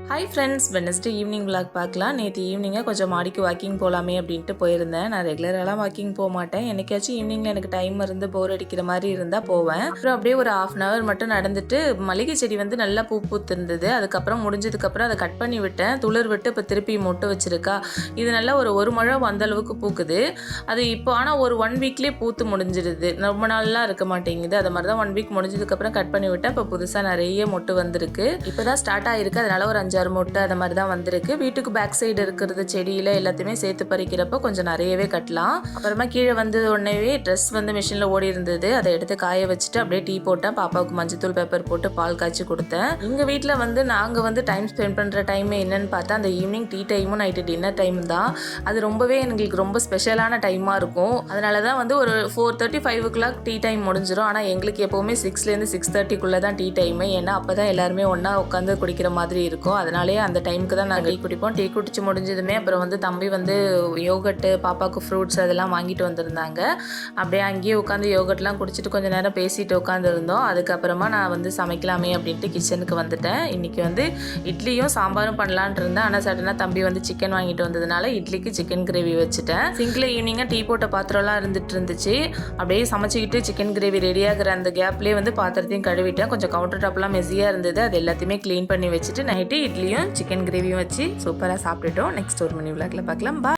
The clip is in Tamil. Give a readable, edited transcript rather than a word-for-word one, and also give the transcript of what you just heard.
Hi friends, Wednesday evening vlog பார்க்கலாம். நேற்று ஈவினிங்காக கொஞ்சம் மாடிக்கு வாக்கிங் போகலாமே அப்படின்ட்டு போயிருந்தேன். நான் ரெகுலராலாம் வாக்கிங் போக மாட்டேன். என்னைக்காச்சும் ஈவினிங்கில் எனக்கு டைம் இருந்து போர் அடிக்கிற மாதிரி இருந்தால் போவேன். அப்புறம் அப்படியே ஒரு 1/2 hour மட்டும் நடந்துட்டு மல்லிகை செடி வந்து நல்லா பூ பூத்திருந்தது. அதுக்கப்புறம் முடிஞ்சதுக்கப்புறம் அதை கட் பண்ணி விட்டேன். துளிர் விட்டு இப்போ திருப்பி மொட்டு வச்சிருக்கா. இது நல்லா ஒரு முழம் அந்த அளவுக்கு பூக்குது. அது இப்போ ஆனால் ஒரு 1 வீக்லேயே பூத்து முடிஞ்சிடுது. ரொம்ப நாள்லாம் இருக்க மாட்டேங்குது. அது மாதிரி தான் 1 வீக் முடிஞ்சதுக்கப்புறம் கட் பண்ணி விட்டேன். இப்போ புதுசாக நிறைய மொட்டு வந்திருக்கு. இப்போ தான் ஸ்டார்ட் ஆகிருக்கு. அதனால ஒரு 5-6 மொட்டை அது மாதிரி தான் வந்திருக்கு. வீட்டுக்கு பேக் சைடு இருக்கிறது செடியில் எல்லாத்தையுமே சேர்த்து பறிக்கிறப்போ கொஞ்சம் நிறையவே கட்டலாம். அப்புறமா கீழே வந்து உடனேவே ட்ரெஸ் வந்து மிஷினில் ஓடி இருந்தது. அதை எடுத்து காய வச்சுட்டு அப்படியே டீ போட்டேன். பாப்பாவுக்கு மஞ்சத்தூள் பேப்பர் போட்டு பால் காய்ச்சி கொடுத்தேன். எங்கள் வீட்டில் வந்து நாங்கள் வந்து டைம் ஸ்பெண்ட் பண்ணுற டைம் என்னன்னு பார்த்தா அந்த ஈவினிங் டீ டைமும் நைட்டு டின்னர் டைம் தான். அது ரொம்பவே எங்களுக்கு ரொம்ப ஸ்பெஷலான டைமாக இருக்கும். அதனால தான் வந்து ஒரு 4:30 5 o'clock டீ டைம் முடிஞ்சிடும். ஆனால் எங்களுக்கு எப்போவுமே 6லேருந்து 6:30 தான் டீ டைமு. ஏன்னா அப்போ தான் எல்லாருமே ஒன்றா உட்காந்து குடிக்கிற மாதிரி இருக்கும். அதனாலே அந்த டைமுக்கு தான் நாங்கள் டீ குடிப்போம். டீ குடிச்சு முடிஞ்சதுமே அப்புறம் வந்து தம்பி வந்து யோகட்டு, பாப்பாவுக்கு ஃப்ரூட்ஸ் அதெல்லாம் வாங்கிட்டு வந்திருந்தாங்க. அப்படியே அங்கேயே உட்காந்து யோகட்லாம் குடிச்சிட்டு கொஞ்சம் நேரம் பேசிட்டு உட்காந்துருந்தோம். அதுக்கப்புறமா நான் வந்து சமைக்கலாமே அப்படின்ட்டு கிச்சனுக்கு வந்துட்டேன். இன்றைக்கி வந்து இட்லியும் சாம்பாரும் பண்ணலான்ட்டு இருந்தேன். ஆனால் சடனாக தம்பி வந்து சிக்கன் வாங்கிட்டு வந்ததுனால இட்லிக்கு சிக்கன் கிரேவி வச்சுட்டேன். சிங்கில் ஈவினிங்காக டீ போட்ட பாத்திரம்லாம் இருந்துச்சு. அப்படியே சமைச்சிக்கிட்டு சிக்கன் கிரேவி ரெடியாகிற அந்த கேப்லேயே வந்து பாத்திரத்தையும் கழுவிட்டேன். கொஞ்சம் கவுண்டர் டாப்லாம் மெஸியாக இருந்தது. அது எல்லாத்தையுமே க்ளீன் பண்ணி வச்சுட்டு நைட்டு இட்லியும் சிக்கன் கிரேவியும் வச்சு சூப்பராக சாப்பிட்டுட்டோம். நெக்ஸ்ட் ஒரு மினி விளாக்ல பார்க்கலாம்.